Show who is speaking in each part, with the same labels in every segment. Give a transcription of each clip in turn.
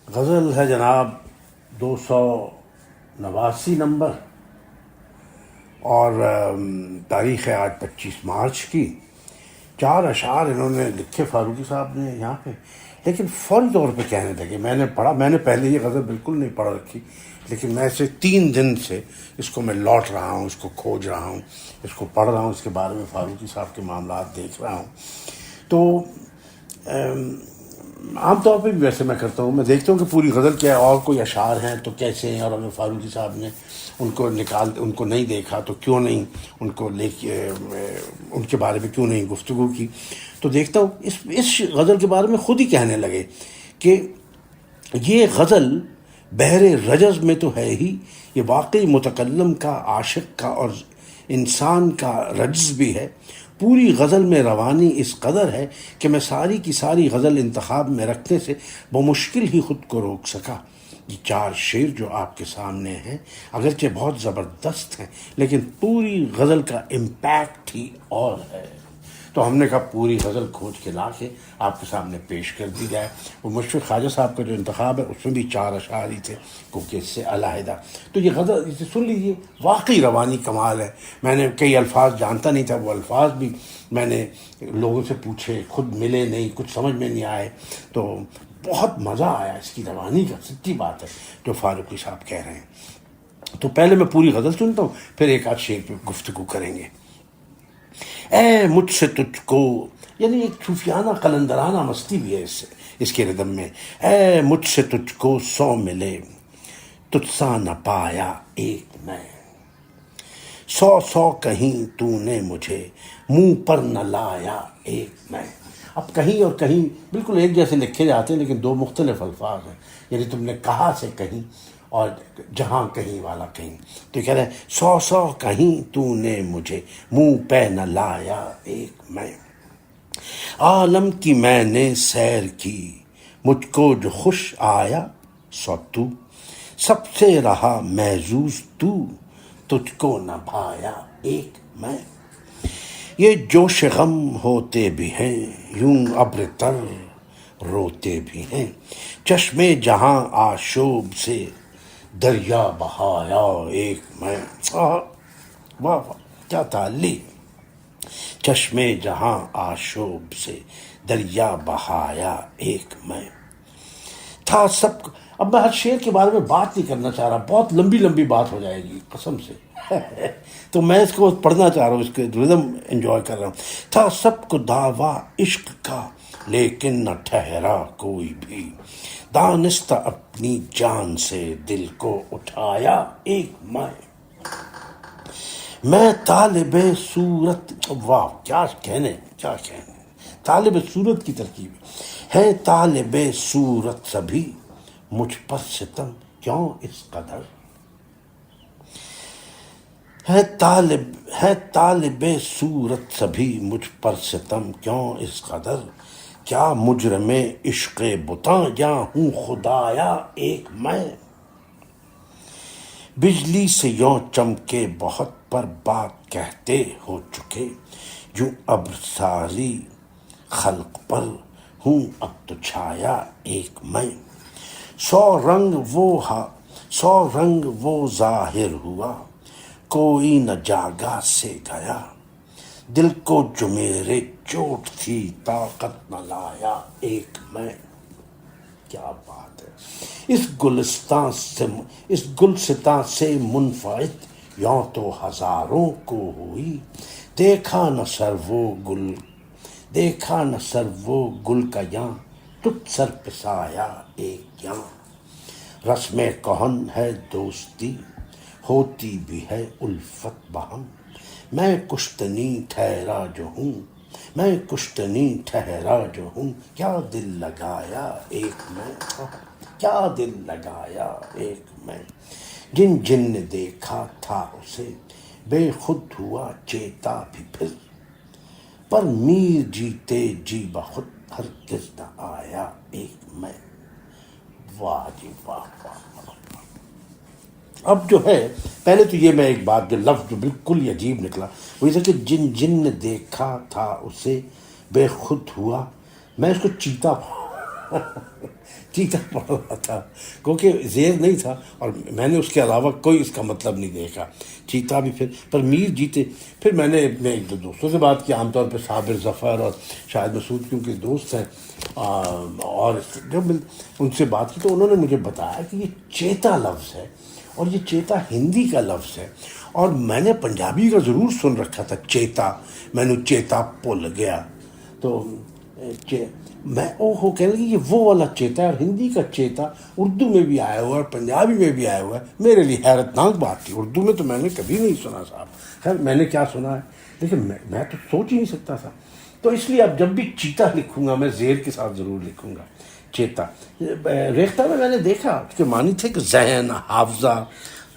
Speaker 1: غزل ہے جناب 289 نمبر، اور تاریخ ہے آج 25 مارچ کی۔ 4 اشعار انہوں نے لکھے فاروقی صاحب نے یہاں پہ، لیکن فوری طور پہ کہنے لگے۔ میں نے پڑھا، میں نے پہلے یہ غزل بالکل نہیں پڑھ رکھی، لیکن میں سے 3 دن سے اس کو میں لوٹ رہا ہوں، اس کو کھوج رہا ہوں، اس کو پڑھ رہا ہوں، اس کے بارے میں فاروقی صاحب کے معاملات دیکھ رہا ہوں۔ تو عام طور پہ بھی ویسے میں کرتا ہوں، میں دیکھتا ہوں کہ پوری غزل کیا ہے، اور کوئی اشعار ہیں تو کیسے ہیں، اور اگر فاروقی صاحب نے ان کو نہیں دیکھا تو کیوں نہیں ان کو لے کے ان کے بارے میں کیوں نہیں گفتگو کی۔ تو دیکھتا ہوں اس غزل کے بارے میں خود ہی کہنے لگے کہ یہ غزل بحر رجز میں تو ہے ہی، یہ واقعی متکلم کا، عاشق کا اور انسان کا رجز بھی ہے۔ پوری غزل میں روانی اس قدر ہے کہ میں ساری کی ساری غزل انتخاب میں رکھنے سے بمشکل ہی خود کو روک سکا۔ یہ 4 شعر جو آپ کے سامنے ہیں اگرچہ بہت زبردست ہیں، لیکن پوری غزل کا امپیکٹ ہی اور ہے۔ تو ہم نے کہا پوری غزل کھوج کے لا کے آپ کے سامنے پیش کر دی جائے۔ وہ مشفق خواجہ صاحب کا جو انتخاب ہے اس میں بھی 4 اشعار ہی تھے، کیونکہ اس سے علیحدہ۔ تو یہ غزل اسے سن لیجیے، واقعی روانی کمال ہے۔ میں نے کئی الفاظ جانتا نہیں تھا، وہ الفاظ بھی میں نے لوگوں سے پوچھے، خود ملے نہیں، کچھ سمجھ میں نہیں آئے، تو بہت مزہ آیا اس کی روانی کا۔ سچی بات ہے جو فاروقی صاحب کہہ رہے ہیں۔ تو پہلے میں پوری غزل سنتا ہوں، پھر ایک آدھ شعر پہ گفتگو کریں گے۔ اے مجھ سے تجھ کو، یعنی ایک صوفیانہ قلندرانہ مستی بھی ہے اس کے ردم میں۔ اے مجھ سے تجھ کو 100 ملے، تجھ سا نہ پایا ایک میں، 100 کہیں تو نے مجھے، منہ پر نہ لایا ایک میں۔ اب کہیں اور کہیں بالکل ایک جیسے لکھے جاتے ہیں، لیکن 2 مختلف الفاظ ہیں۔ یعنی تم نے کہا سے کہیں اور جہاں کہیں والا کہیں، تو کہہ رہے ہیں 100 کہیں تو نے مجھے، منہ پہ نہ لایا ایک میں۔ عالم کی میں نے سیر کی، مجھ کو جو خوش آیا سو تو، سب سے رہا محظوظ تو، تجھ کو نہ بھایا ایک میں۔ یہ جوش غم ہوتے بھی ہیں، یوں ابر تر روتے بھی ہیں، چشم جہاں آشوب سے دریا بہایا ایک میں۔ واہ واہ، کیا تعلیق! چشم جہاں آشوب سے دریا بہایا ایک میں تھا سب۔ اب میں ہر شعر کے بارے میں بات نہیں کرنا چاہ رہا، بہت لمبی لمبی بات ہو جائے گی قسم سے، تو میں اس کو پڑھنا چاہ رہا ہوں، اس کے ردم انجوائے کر رہا ہوں۔ تھا سب کو دعویٰ عشق کا، لیکن نہ ٹھہرا کوئی بھی، دانستہ اپنی جان سے دل کو اٹھایا ایک میں طالب صورت۔ واہ، کیا کہنے، کیا کہنے! طالب صورت کی ترکیب ہے، طالب صورت سبھی مجھ پر ستم کیوں اس قدر، ہے طالب صورت سبھی مجھ پر ستم کیوں اس قدر، کیا مجرم عشق بتاں یا ہوں خدایا ایک میں۔ بجلی سے یوں چمکے بہت پر بات کہتے ہو چکے، یوں ابر ساری خلق پر ہوں اب تو چھایا ایک میں۔ 100 رنگ وہ ظاہر ہوا، کوئی نہ جاگا سے گیا، دل کو جو میرے چوٹ تھی طاقت نہ لایا ایک میں۔ کیا بات ہے! اس گلستاں سے منفعل یوں تو ہزاروں کو ہوئی، دیکھا نہ سر وہ گل کا یاں، تجھ سر پہ سایہ ایک یاں۔ رسم کہن ہے دوستی، ہوتی بھی ہے الفت بہم، میں کشتنی ٹھہرا جو ہوں، کیا دل لگایا ایک میں، کیا دل لگایا ایک میں۔ جن نے دیکھا تھا اسے، بے خود ہوا چیتا بھی پھر، پر میر جیتے جی بخود ہرگز نہ آیا ایک میں۔ واہ جی واہ واہ! اب جو ہے، پہلے تو یہ میں ایک بات، جو لفظ جو بالکل ہی عجیب نکلا وہ یہ تھا کہ جن نے دیکھا تھا اسے، بے خود ہوا، میں اس کو چیتا چیتا پڑھ رہا تھا کیونکہ زیر نہیں تھا، اور میں نے اس کے علاوہ کوئی اس کا مطلب نہیں دیکھا. چیتا بھی پر میر جیتے. پھر میں نے اپنے ایک دو دوستوں سے بات کی، عام طور پہ صابر ظفر اور شاہد مسعود کیونکہ دوست ہیں، اور جب ان سے بات کی تو انہوں نے مجھے بتایا کہ یہ چیتا لفظ ہے، اور یہ چیتا ہندی کا لفظ ہے. اور میں نے پنجابی کا ضرور سن رکھا تھا، چیتا مینو چیتا بھل گیا. تو میں ہو کہنے لگی یہ وہ والا چیتا ہے، اور ہندی کا چیتا اردو میں بھی آیا ہوا ہے، پنجابی میں بھی آیا ہوا ہے. میرے لیے حیرت ناک بات تھی، اردو میں تو میں نے کبھی نہیں سنا صاحب. خیر میں نے کیا سنا ہے، لیکن میں تو سوچ ہی نہیں سکتا تھا. تو اس لیے اب جب بھی چیتا لکھوں گا میں زیر کے ساتھ ضرور لکھوں گا چیتا. ریختہ میں نے دیکھا اس کے معنی تھے کہ ذہن، حافظہ،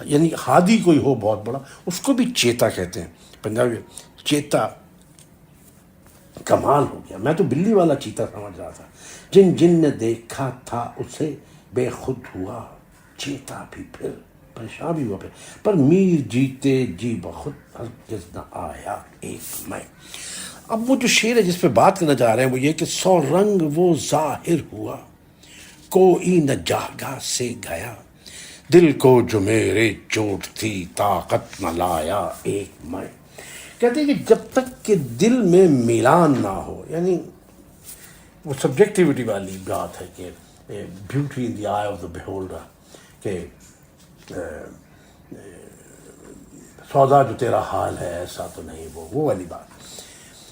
Speaker 1: یعنی ہادی کوئی ہو بہت بڑا، اس کو بھی چیتا کہتے ہیں پنجابی. چیتا کمال ہو گیا. میں تو بلی والا چیتا سمجھ رہا تھا. جن جن نے دیکھا تھا اسے بے خود ہوا چیتا بھی، پھر پریشان بھی ہوا پھر. پر میر جیتے جی بخود ہرگز نہ آیا ایک میں. اب وہ جو شعر ہے جس پہ بات کرنا چاہ رہے ہیں وہ یہ کہ سو رنگ وہ ظاہر ہوا کوئی نہ جاگا سے گیا، دل کو جو میرے چوٹ تھی طاقت نہ لایا ایک میں. کہتے ہیں کہ جب تک کہ دل میں میلان نہ ہو، یعنی وہ سبجیکٹیوٹی والی بات ہے کہ beauty in the I of the بیہولڈر، کہ سودا جو تیرا حال ہے ایسا تو نہیں، وہ والی بات.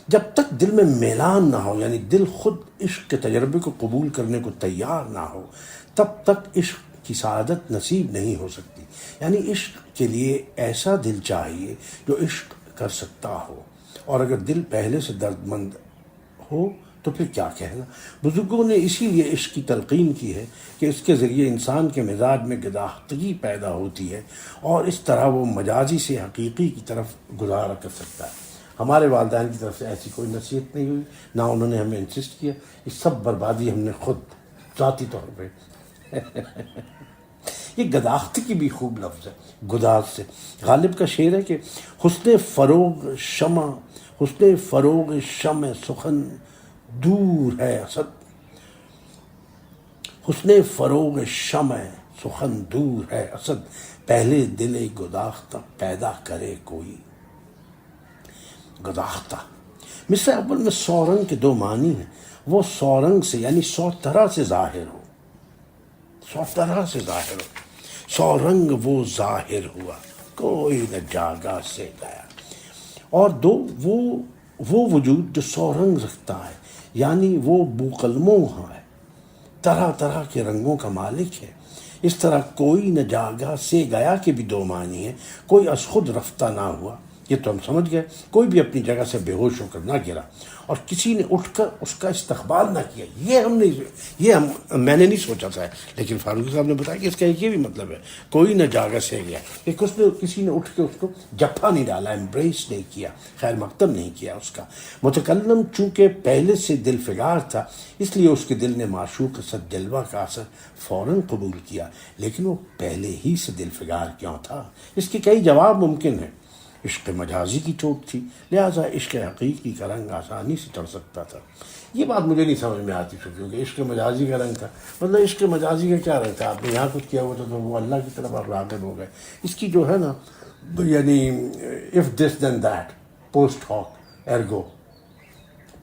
Speaker 1: جب تک دل میں میلان نہ ہو، یعنی دل خود عشق کے تجربے کو قبول کرنے کو تیار نہ ہو، تب تک عشق کی سعادت نصیب نہیں ہو سکتی. یعنی عشق کے لیے ایسا دل چاہیے جو عشق کر سکتا ہو، اور اگر دل پہلے سے درد مند ہو تو پھر کیا کہنا. بزرگوں نے اسی لیے عشق کی تلقین کی ہے کہ اس کے ذریعے انسان کے مزاج میں گداختگی پیدا ہوتی ہے، اور اس طرح وہ مجازی سے حقیقی کی طرف گزارا کر سکتا ہے. ہمارے والدین کی طرف سے ایسی کوئی نصیحت نہیں ہوئی، نہ انہوں نے ہمیں انسسٹ کیا. یہ سب بربادی ہم نے خود ذاتی طور پہ یہ گداختی کی بھی خوب لفظ ہے، گداز سے. غالب کا شعر ہے کہ حسن فروغ شمع سخن دور ہے اسد، حسن فروغ شمع سخن دور ہے اسد، پہلے دل گداختہ پیدا کرے کوئی. گداختہ مصرع اول میں 100 رنگ کے 2 معنی ہیں. وہ 100 رنگ سے یعنی 100 طرح سے ظاہر ہو، 100 طرح سے ظاہر ہو. 100 رنگ وہ ظاہر ہوا کوئی نہ جاگا سے گیا. اور 2 وہ وجود جو 100 رنگ رکھتا ہے، یعنی وہ بوقلموں ہے، طرح طرح کے رنگوں کا مالک ہے. اس طرح کوئی نہ جاگا سے گیا کے بھی 2 معنی ہیں. کوئی از خود رفتہ نہ ہوا، یہ تو ہم سمجھ گئے، کوئی بھی اپنی جگہ سے بے ہوش ہو کر نہ گرا، اور کسی نے اٹھ کر اس کا استقبال نہ کیا. میں نے نہیں سوچا تھا، لیکن فاروقی صاحب نے بتایا کہ اس کا ایک یہ بھی مطلب ہے، کوئی نہ جاگا سے گیا، کہ کسی نے اٹھ کے اس کو جپا نہیں ڈالا، امبریس نہیں کیا، خیر مقدم نہیں کیا اس کا. متکلم چونکہ پہلے سے دل فگار تھا، اس لیے اس کے دل نے معشوق صد جلوہ کا اثر فوراً قبول کیا. لیکن وہ پہلے ہی سے دل فگار کیوں تھا؟ اس کے کئی جواب ممکن ہیں. عشق مجازی کی چوٹ تھی، لہٰذا عشق حقیقی کا رنگ آسانی سے چڑھ سکتا تھا. یہ بات مجھے نہیں سمجھ میں آتی کیونکہ عشق مجازی کا رنگ تھا، مطلب عشق مجازی کا کیا رنگ تھا؟ آپ نے یہاں کچھ کیا ہوا تھا تو وہ اللہ کی طرف آپ راغب ہو گئے. اس کی جو ہے نا، یعنی if this then that, post hoc ergo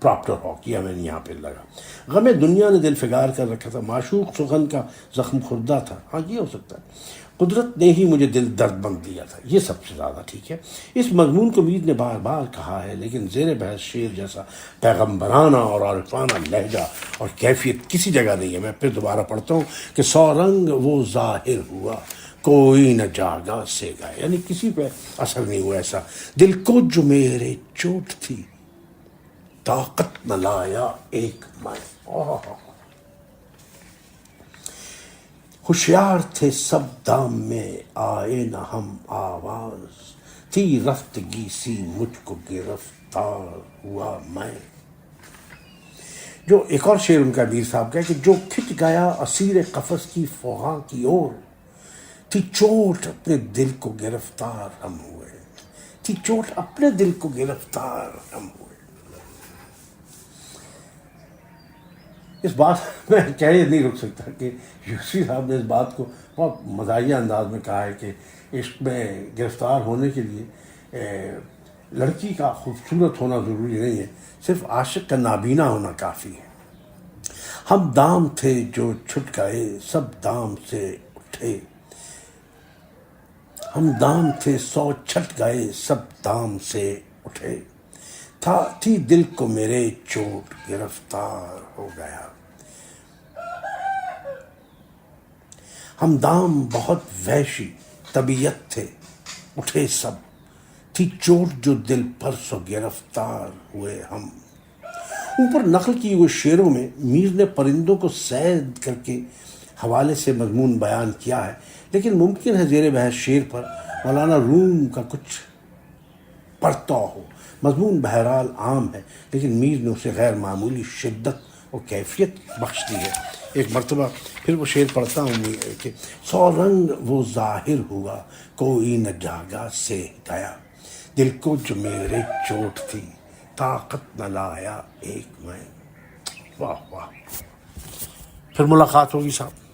Speaker 1: propter hoc, یہ ہمیں یہاں پہ لگا. غم دنیا نے دل فگار کر رکھا تھا، معشوق سخن کا زخم خوردہ تھا. ہاں یہ ہو سکتا ہے. قدرت نے ہی مجھے دل درد بند دیا تھا، یہ سب سے زیادہ ٹھیک ہے. اس مضمون کو میر نے بار بار کہا ہے، لیکن زیر بحث شعر جیسا پیغمبرانہ اور عارفانہ لہجہ اور کیفیت کسی جگہ نہیں ہے. میں پھر دوبارہ پڑھتا ہوں کہ 100 رنگ وہ ظاہر ہوا کوئی نہ جاگا سے گیا، یعنی کسی پہ اثر نہیں ہوا ایسا. دل کو جو میرے چوٹ تھی طاقت نہ لایا ایک میں. ہوشیار تھے سب دام میں آئے نہ ہم آواز، تھی رفتگی سی مجھ کو گرفتار ہوا میں. جو ایک اور شعر ان کا میر صاحب کا ہے کہ جو کھچ گیا اسیر قفس کی فغاں کی اور، تھی چوٹ اپنے دل کو گرفتار ہم ہوئے، تھی چوٹ اپنے دل کو گرفتار ہم ہوئے. اس بات میں کہہ نہیں رک سکتا کہ یوسفی صاحب نے اس بات کو بہت مزاحیہ انداز میں کہا ہے کہ عشق میں گرفتار ہونے کے لیے لڑکی کا خوبصورت ہونا ضروری نہیں ہے، صرف عاشق کا نابینا ہونا کافی ہے۔ ہم دام تھے جو چھٹ گئے سب دام سے اٹھے، ہم دام تھے 100 چھٹ گئے سب دام سے اٹھے، تھی دل کو میرے چوٹ گرفتار ہو گیا، ہم دام بہت وحشی طبیعت تھے اٹھے سب، تھی چوٹ جو دل پر سو گرفتار ہوئے ہم۔ اوپر نقل کی ہوئے شعروں میں میر نے پرندوں کو صید کر کے حوالے سے مضمون بیان کیا ہے، لیکن ممکن ہے زیر بحث شعر پر مولانا روم کا کچھ پرتو ہو۔ مضمون بہرحال عام ہے، لیکن میر نے اسے غیر معمولی شدت اور کیفیت بخش دی ہے۔ ایک مرتبہ پھر وہ شعر پڑھتا ہوں کہ 100 رنگ وہ ظاہر ہوا کوئی نہ جاگا سے گیا، دل کو جو میرے چوٹ تھی طاقت نہ لایا ایک میں۔ واہ واہ، پھر ملاقات ہوگی صاحب۔